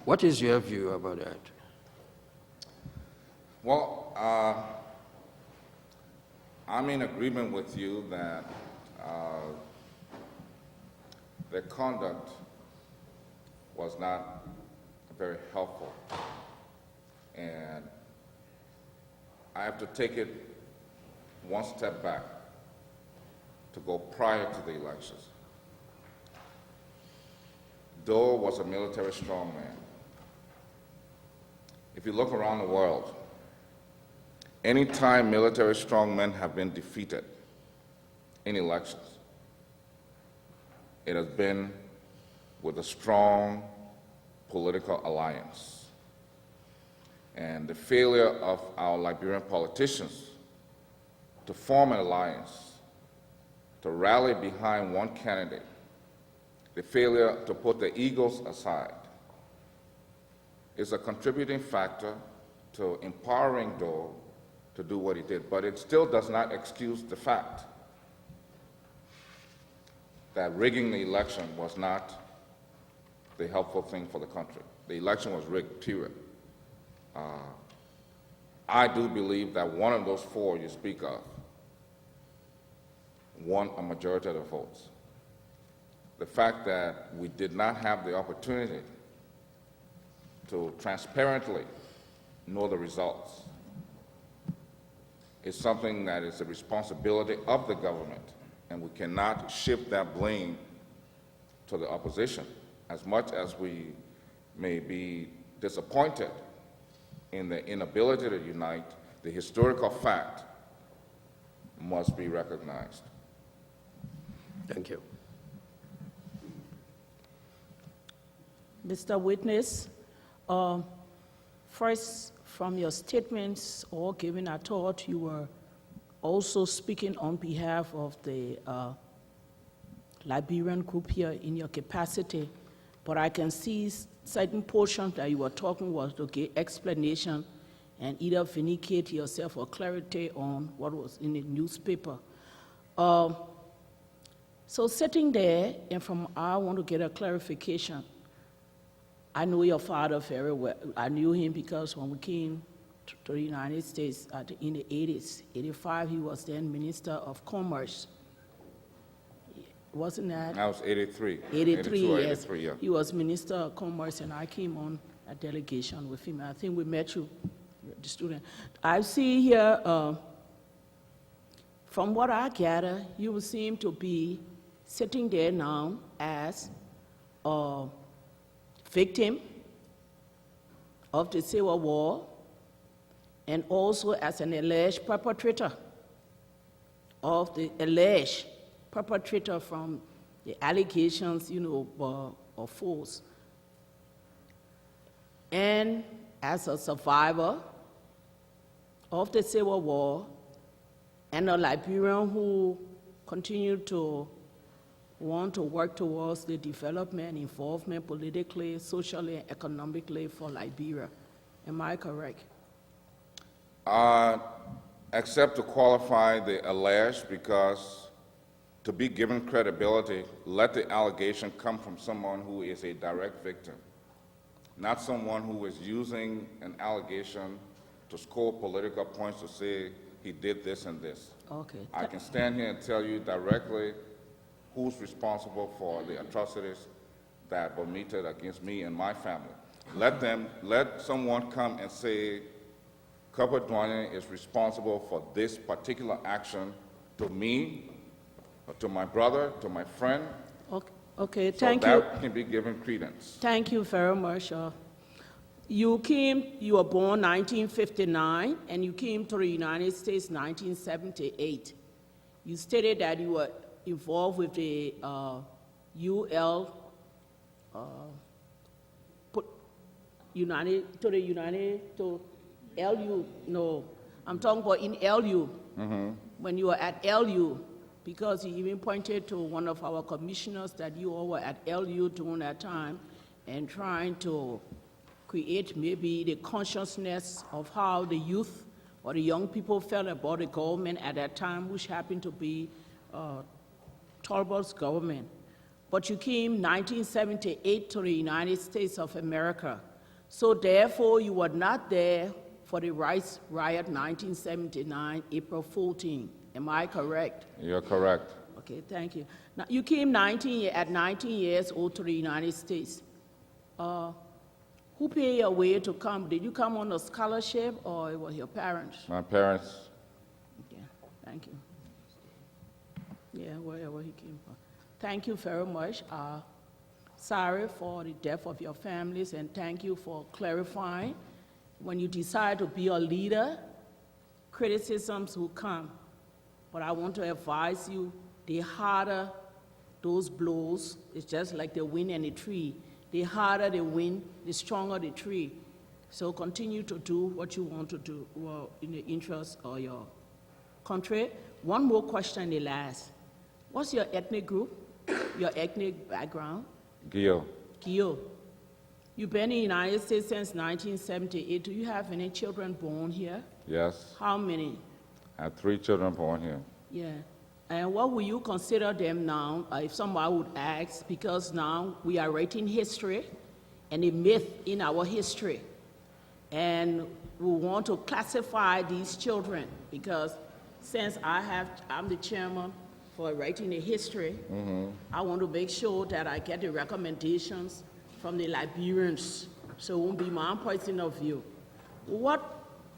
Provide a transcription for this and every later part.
What is your view about that? Well, I'm in agreement with you that their conduct was not very helpful. And I have to take it one step back to go prior to the elections. Doe was a military strongman. If you look around the world, anytime military strongmen have been defeated in elections, it has been with a strong political alliance. And the failure of our Liberian politicians to form an alliance, to rally behind one candidate, the failure to put the egos aside, is a contributing factor to empowering Doe to do what he did. But it still does not excuse the fact that rigging the election was not the helpful thing for the country. The election was rigged, period. I do believe that one of those four you speak of won a majority of the votes. The fact that we did not have the opportunity to transparently know the results is something that is the responsibility of the government, and we cannot shift that blame to the opposition. As much as we may be disappointed in the inability to unite, the historical fact must be recognized. Thank you. Mr. Witness, first, from your statements all given, I thought you were also speaking on behalf of the Liberian group here in your capacity, but I can see certain portions that you were talking was to give explanation and either vindicate yourself or clarity on what was in the newspaper. So sitting there, and I want to get a clarification. I know your father very well. I knew him because when we came to the United States in the 80s, 85, he was then Minister of Commerce. Wasn't that? That was 83. 83, yes. 83, yeah. He was Minister of Commerce, and I came on a delegation with him. I think we met you, the student. I see here, from what I gather, you seem to be sitting there now as a victim of the Civil War and also as an alleged perpetrator of the alleged perpetrator from the allegations, of force. And as a survivor of the Civil War and a Liberian who continued to want to work towards the development, involvement politically, socially, and economically for Liberia. Am I correct? Except to qualify the alleged, because to be given credibility, let the allegation come from someone who is a direct victim, not someone who is using an allegation to score political points to say he did this and this. Okay. I can stand here and tell you directly who's responsible for the atrocities that were meted against me and my family. Let someone come and say, Kerper Dwanyen is responsible for this particular action to me, to my brother, to my friend. Okay, so thank you. That can be given credence. Thank you very much. You were born 1959, and you came to the United States 1978. You stated that you were involved with the LU, no, I'm talking about in LU, when you were at LU, because you even pointed to one of our commissioners that you all were at LU during that time and trying to create maybe the consciousness of how the youth or the young people felt about the government at that time, which happened to be Talbot's government. But you came 1978 to the United States of America. So therefore, you were not there for the rights riot 1979, April 14. Am I correct? You're correct. Okay, thank you. Now, you came at 19 years old to the United States. Who paid your way to come? Did you come on a scholarship or it was your parents? My parents. Okay, thank you. Yeah, wherever he came from. Thank you very much. Sorry for the death of your families, and thank you for clarifying. When you decide to be a leader, criticisms will come. But I want to advise you, the harder those blows, it's just like the wind and the tree. The harder the wind, the stronger the tree. So continue to do what you want to do in the interest of your country. One more question, the last. What's your ethnic group, your ethnic background? Gio. Gio. You've been in the United States since 1978. Do you have any children born here? Yes. How many? I have 3 children born here. Yeah. And what will you consider them now, if somebody would ask, because now we are writing history and a myth in our history. And we want to classify these children because since I'm the chairman for writing the history, I want to make sure that I get the recommendations from the Liberians, so it won't be my point of view. What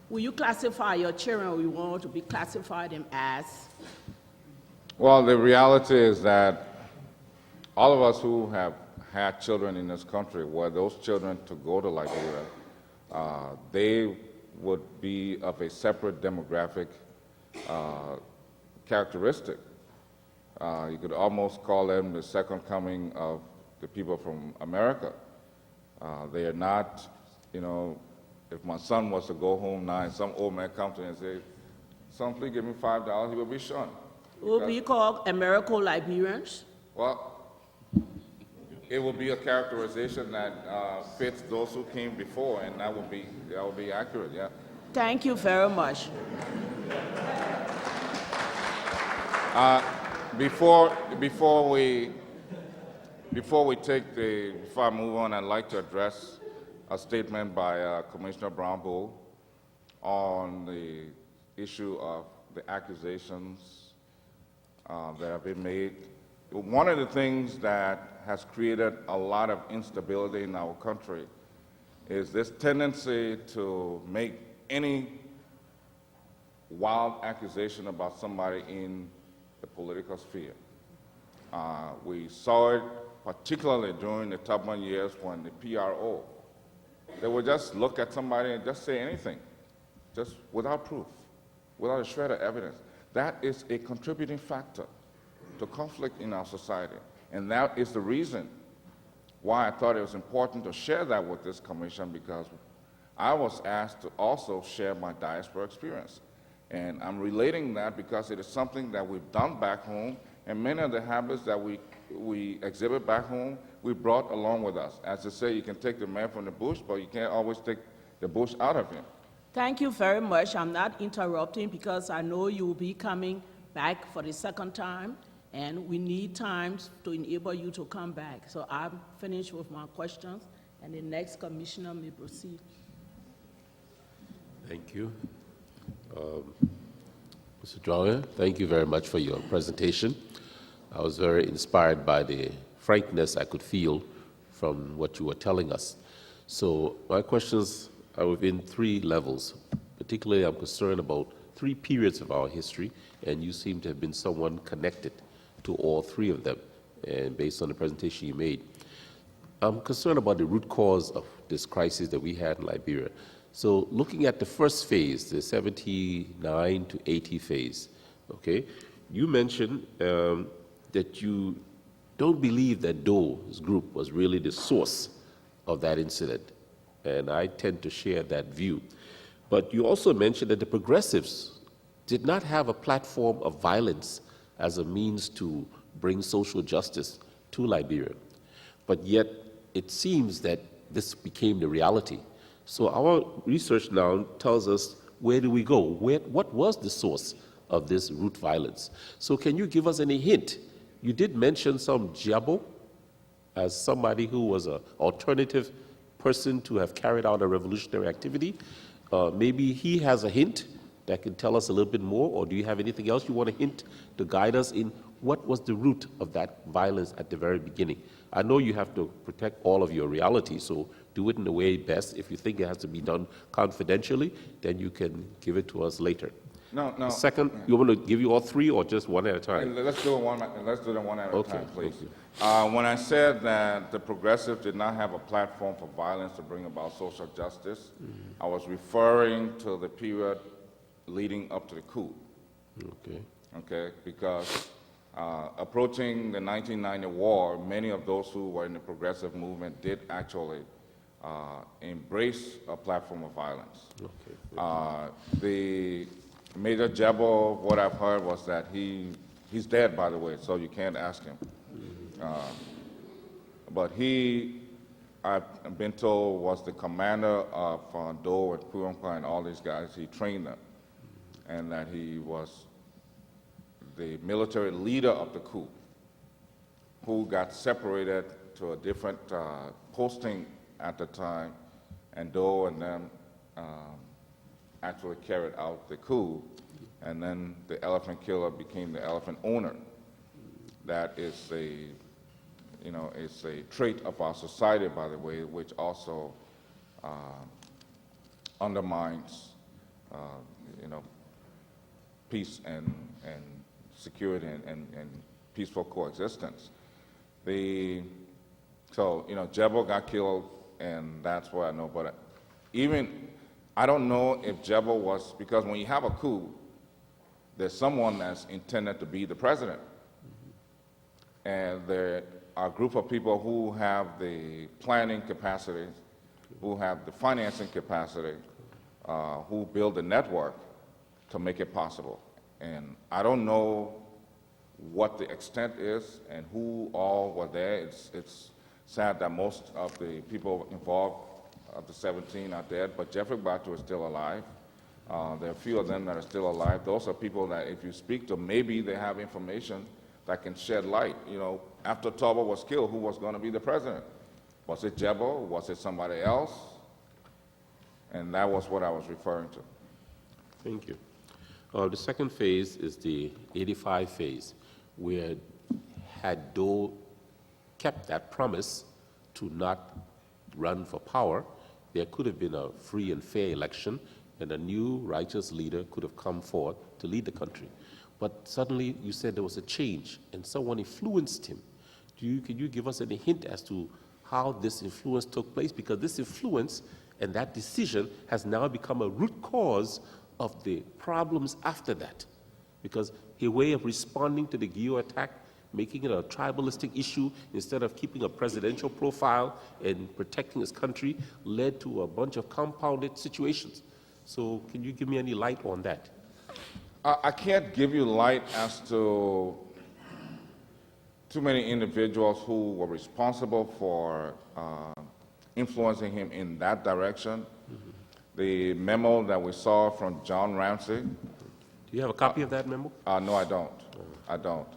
will you classify your children, or you want to be classify them as? Well, the reality is that all of us who have had children in this country, were those children to go to Liberia, they would be of a separate demographic characteristic. You could almost call them the second coming of the people from America. They are not, if my son was to go home now and some old man comes to me and say, "Son, please give me $5," he will be shunned. Will be called Americo-Liberians? Well, it will be a characterization that fits those who came before, and that will be accurate, yeah. Thank you very much. Before I move on, I'd like to address a statement by Commissioner Brown-Bull on the issue of the accusations that have been made. One of the things that has created a lot of instability in our country is this tendency to make any wild accusation about somebody in the political sphere. We saw it particularly during the Tubman years when the PRO, they would just look at somebody and just say anything, just without proof, without a shred of evidence. That is a contributing factor to conflict in our society. And that is the reason why I thought it was important to share that with this commission, because I was asked to also share my diaspora experience. And I'm relating that because it is something that we've done back home, and many of the habits that we exhibit back home, we brought along with us. As I say, you can take the man from the bush, but you can't always take the bush out of him. Thank you very much. I'm not interrupting because I know you will be coming back for the second time, and we need time to enable you to come back. So I'm finished with my questions, and the next commissioner may proceed. Thank you. Mr. Dwanyen, thank you very much for your presentation. I was very inspired by the frankness I could feel from what you were telling us. So my questions are within 3 levels. Particularly, I'm concerned about 3 periods of our history, and you seem to have been someone connected to all 3 of them, and based on the presentation you made. I'm concerned about the root cause of this crisis that we had in Liberia. So looking at the first phase, the 79 to 80 phase, okay, you mentioned that you don't believe that Doe's group was really the source of that incident, and I tend to share that view. But you also mentioned that the progressives did not have a platform of violence as a means to bring social justice to Liberia. But yet, it seems that this became the reality. So our research now tells us, where do we go? What was the source of this root violence? So can you give us any hint? You did mention some Djabo as somebody who was an alternative person to have carried out a revolutionary activity. Maybe he has a hint that can tell us a little bit more, or do you have anything else you want to hint to guide us in what was the root of that violence at the very beginning? I know you have to protect all of your reality, so do it in the way best. If you think it has to be done confidentially, then you can give it to us later. No. Second, you want to give you all three or just one at a time? Let's do them one at a Okay, time, please. okay. When I said that the progressives did not have a platform for violence to bring about social justice, I was referring to the period leading up to the coup. Okay, because approaching the 1990 war, many of those who were in the progressive movement did actually embrace a platform of violence. The Major Jebo, what I've heard was that he's dead, by the way, so you can't ask him. But I've been told, was the commander of Dole and Kurumpa and all these guys. He trained them, and that he was the military leader of the coup, who got separated to a different posting at the time, and Dole and them actually carried out the coup, and then the elephant killer became the elephant owner. That is it's a trait of our society, by the way, which also undermines, peace and security and peaceful coexistence. Jebo got killed, and that's what I know. But I don't know if Jebo was, because when you have a coup, there's someone that's intended to be the president. And there are a group of people who have the planning capacity, who have the financing capacity, who build the network to make it possible. And I don't know what the extent is and who all were there. It's sad that most of the people involved of the 17 are dead, but Jeffrey Batu is still alive. There are a few of them that are still alive. Those are people that if you speak to, maybe they have information that can shed light. After Topple was killed, who was going to be the president? Was it Jebo? Was it somebody else? And that was what I was referring to. Thank you. The second phase is the 85 phase, where had Dole kept that promise to not run for power, there could have been a free and fair election, and a new righteous leader could have come forward to lead the country. But suddenly you said there was a change, and someone influenced him. Can you give us any hint as to how this influence took place? Because this influence and that decision has now become a root cause of the problems after that. Because a way of responding to the Gio attack, making it a tribalistic issue instead of keeping a presidential profile and protecting his country, led to a bunch of compounded situations. So can you give me any light on that? I can't give you light as to too many individuals who were responsible for influencing him in that direction. The memo that we saw from John Ramsey. Do you have a copy of that memo? No, I don't. I don't.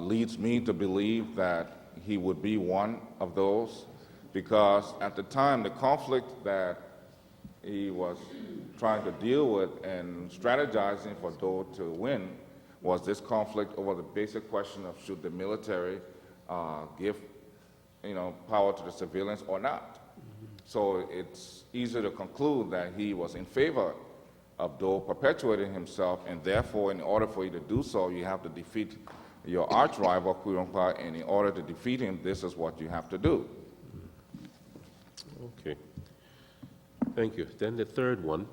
Leads me to believe that he would be one of those, because at the time, the conflict that he was trying to deal with and strategizing for Dole to win was this conflict over the basic question of should the military give power to the civilians or not. So it's easy to conclude that he was in favor of Dole perpetuating himself, and therefore, in order for you to do so, you have to defeat your arch rival, Kurumpa, and in order to defeat him, this is what you have to do. Okay. Thank you. Then the third one,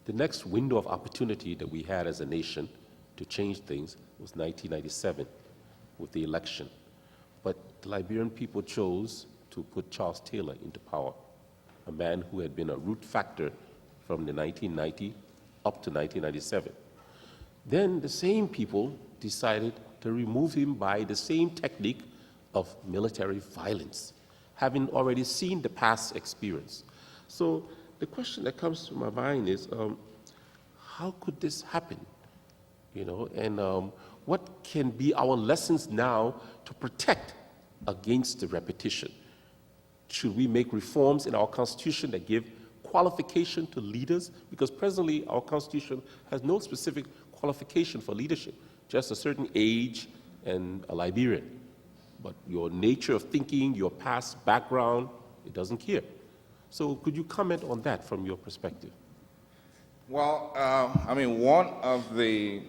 the next window of opportunity that we had as a nation to change things was 1997 with the election. But the Liberian people chose to put Charles Taylor into power, a man who had been a root factor from the 1990 up to 1997. Then the same people decided to remove him by the same technique of military violence, having already seen the past experience. So the question that comes to my mind is, how could this happen? And what can be our lessons now to protect against the repetition? Should we make reforms in our Constitution that give qualification to leaders? Because presently our Constitution has no specific qualification for leadership, just a certain age and a Liberian. But your nature of thinking, your past background, it doesn't care. So could you comment on that from your perspective? Well, I mean, one of the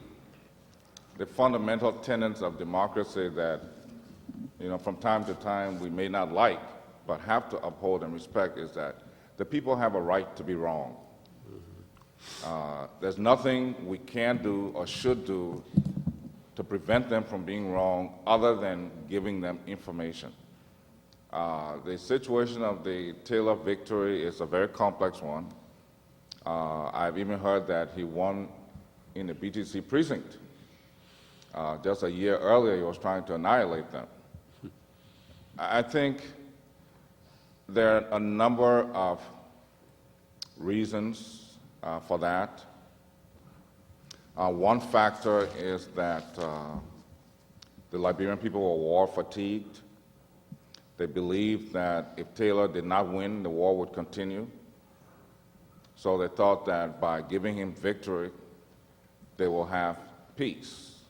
fundamental tenets of democracy that, from time to time we may not like, but have to uphold and respect is that the people have a right to be wrong. There's nothing we can do or should do to prevent them from being wrong other than giving them information. The situation of the Taylor victory is a very complex one. I've even heard that he won in the BTC precinct. Just a year earlier, he was trying to annihilate them. I think there are a number of reasons for that. One factor is that the Liberian people were war fatigued. They believed that if Taylor did not win, the war would continue. So they thought that by giving him victory, they will have peace.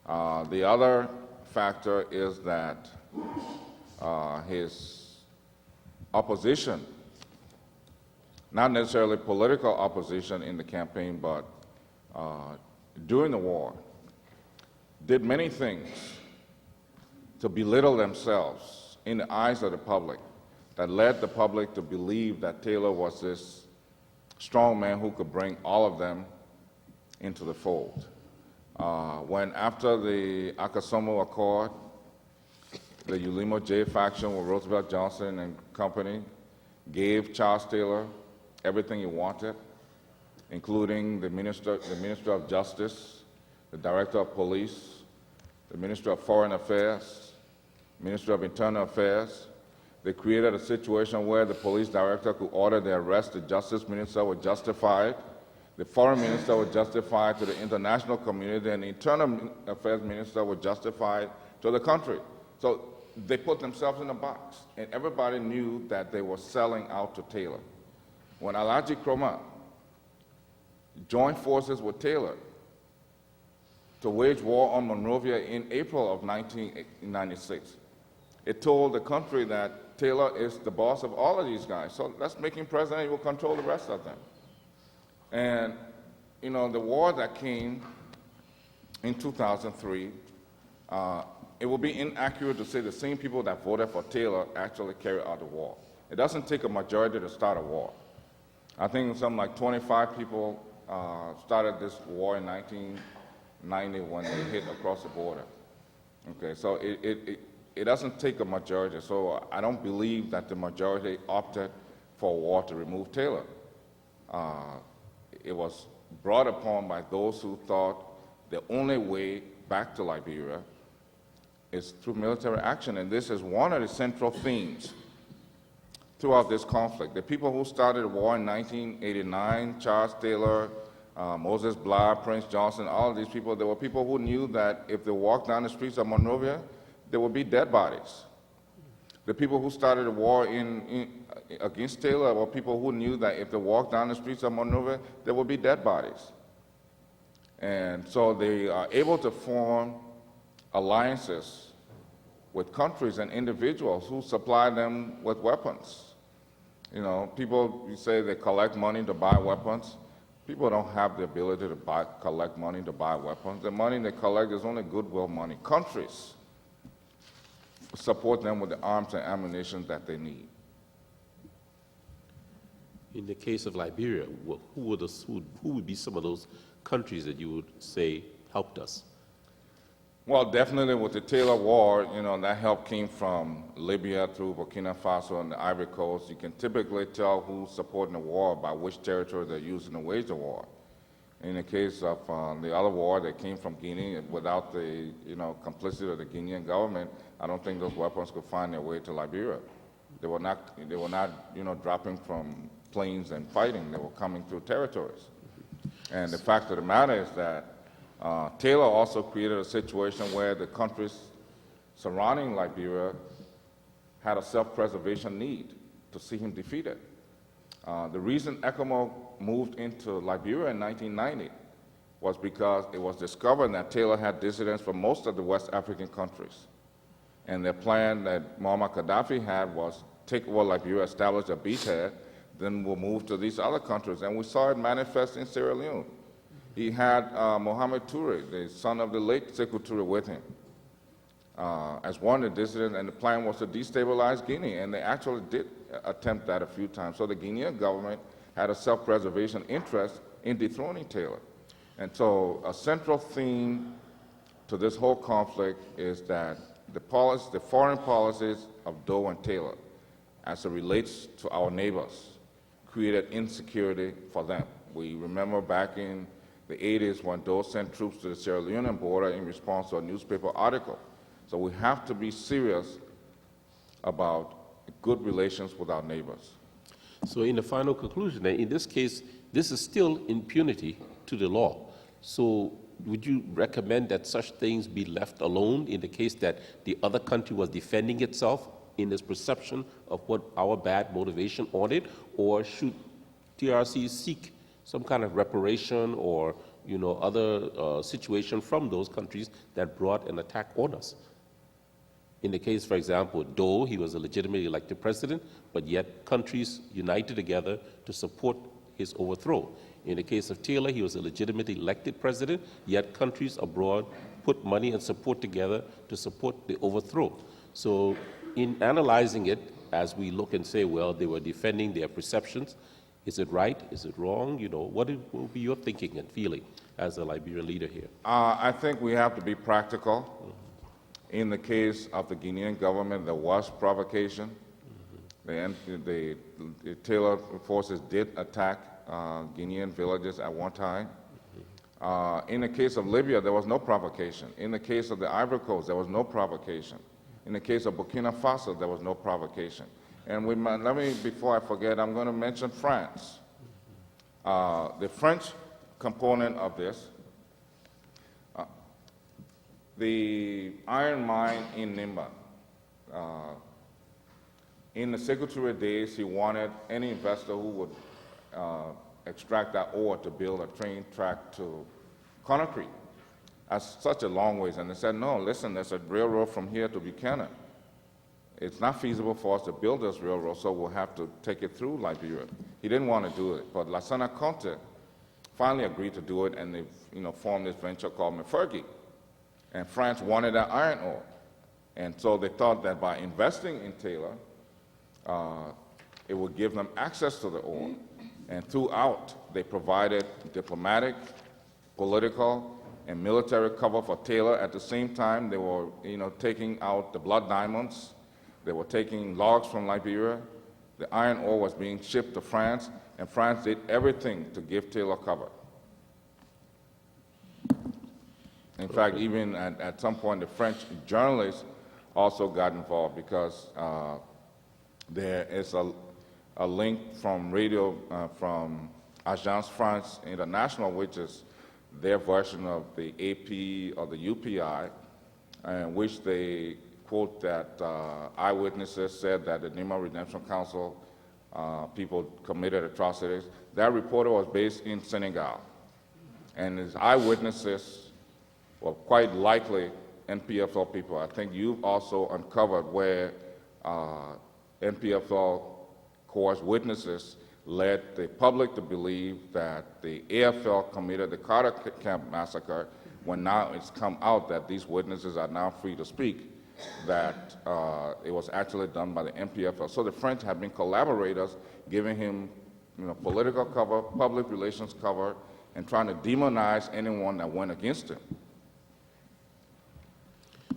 The other factor is that his opposition, not necessarily political opposition in the campaign, but during the war, did many things to belittle themselves in the eyes of the public that led the public to believe that Taylor was this strong man who could bring all of them into the fold. When after the Akasomo Accord, the Ulimo J faction with Roosevelt Johnson and company gave Charles Taylor everything he wanted, including the Minister of Justice, the Director of Police, the Minister of Foreign Affairs, Minister of Internal Affairs. They created a situation where the police director could order the arrest, the Justice Minister would justify it, the Foreign Minister would justify it to the international community, and the Internal Affairs Minister would justify it to the country. So they put themselves in a box, and everybody knew that they were selling out to Taylor. When Alhaji Nkrumah joined forces with Taylor to wage war on Monrovia in April of 1996, it told the country that Taylor is the boss of all of these guys. So let's make him president, he will control the rest of them. And, the war that came in 2003, it would be inaccurate to say the same people that voted for Taylor actually carried out the war. It doesn't take a majority to start a war. I think something like 25 people started this war in 1990 when they hit across the border. Okay, so it doesn't take a majority, so I don't believe that the majority opted for a war to remove Taylor. It was brought upon by those who thought the only way back to Liberia is through military action, and this is one of the central themes throughout this conflict. The people who started the war in 1989, Charles Taylor, Moses Blah, Prince Johnson, all of these people, there were people who knew that if they walked down the streets of Monrovia, there would be dead bodies. The people who started the war against Taylor were people who knew that if they walked down the streets of Monrovia, there would be dead bodies. And so they are able to form alliances with countries and individuals who supply them with weapons. People say they collect money to buy weapons. People don't have the ability to collect money to buy weapons. The money they collect is only goodwill money. Countries support them with the arms and ammunition that they need. In the case of Liberia, who would be some of those countries that you would say helped us? Well, definitely with the Taylor War, that help came from Libya through Burkina Faso and the Ivory Coast. You can typically tell who's supporting the war by which territory they're using to wage the war. In the case of the other war that came from Guinea, without the complicity of the Guinean government, I don't think those weapons could find their way to Liberia. They were not dropping from planes and fighting. They were coming through territories. And the fact of the matter is that Taylor also created a situation where the countries surrounding Liberia had a self-preservation need to see him defeated. The reason ecomog moved into Liberia in 1990 was because it was discovered that Taylor had dissidents from most of the West African countries. And the plan that Muammar Gaddafi had was take over Liberia, establish a beachhead, then we'll move to these other countries. And we saw it manifest in Sierra Leone. He had Mohamed Touré, the son of the late Sekou Touré, with him as one of the dissidents, and the plan was to destabilize Guinea, and they actually did attempt that a few times. So the Guinean government had a self-preservation interest in dethroning Taylor. And so a central theme to this whole conflict is that the foreign policies of Doe and Taylor, as it relates to our neighbors, created insecurity for them. We remember back in the 80s when Doe sent troops to the Sierra Leonean border in response to a newspaper article. So we have to be serious about good relations with our neighbors. So in the final conclusion, in this case, this is still impunity to the law. So would you recommend that such things be left alone in the case that the other country was defending itself in its perception of what our bad motivation on it, or should TRC seek some kind of reparation or other situation from those countries that brought an attack on us? In the case, for example, Doe, he was a legitimately elected president, but yet countries united together to support his overthrow. In the case of Taylor, he was a legitimately elected president, yet countries abroad put money and support together to support the overthrow. So in analyzing it, as we look and say, well, they were defending their perceptions, is it right? Is it wrong? What will be your thinking and feeling as a Liberian leader here? I think we have to be practical. In the case of the Guinean government, there was provocation. The Taylor forces did attack Guinean villages at one time. In the case of Libya, there was no provocation. In the case of the Ivory Coast, there was no provocation. In the case of Burkina Faso, there was no provocation. And before I forget, I'm going to mention France. The French component of this, the iron mine in Nimba. In the Sekou Touré days, he wanted any investor who would extract that ore to build a train track to Conakry. That's such a long ways. And they said, no, listen, there's a railroad from here to Buchanan. It's not feasible for us to build this railroad, so we'll have to take it through Liberia. He didn't want to do it, but Lassana Conte finally agreed to do it, and they formed this venture called Mefergie. And France wanted that iron ore. And so they thought that by investing in Taylor, it would give them access to the ore. And throughout, they provided diplomatic, political, and military cover for Taylor. At the same time, they were taking out the blood diamonds. They were taking logs from Liberia. The iron ore was being shipped to France, and France did everything to give Taylor cover. In fact, even at some point, the French journalists also got involved because there is a link from from Agence France International, which is their version of the AP or the UPI, in which they quote that eyewitnesses said that the Nimba Redemption Council people committed atrocities. That reporter was based in Senegal, and his eyewitnesses were quite likely NPFL people. I think you've also uncovered where NPFL coerced witnesses led the public to believe that the AFL committed the Carter Camp massacre, when now it's come out that these witnesses are now free to speak, that it was actually done by the NPFL. So the French have been collaborators, giving him political cover, public relations cover, and trying to demonize anyone that went against him.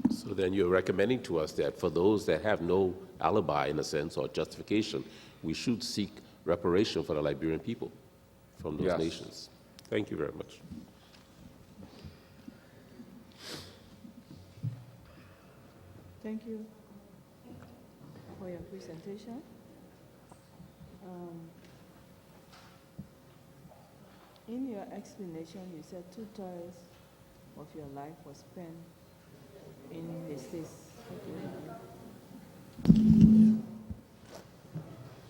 So then you're recommending to us that for those that have no alibi, in a sense, or justification, we should seek reparation for the Liberian people from those nations. Thank you very much. Thank you for your presentation. In your explanation, you said 2/3 of your life was spent in the States.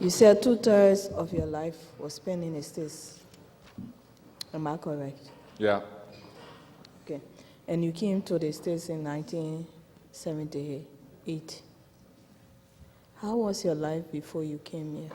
You said 2/3 of your life was spent in the States. Am I correct? Yeah. Okay. And you came to the States in 1978. How was your life before you came here?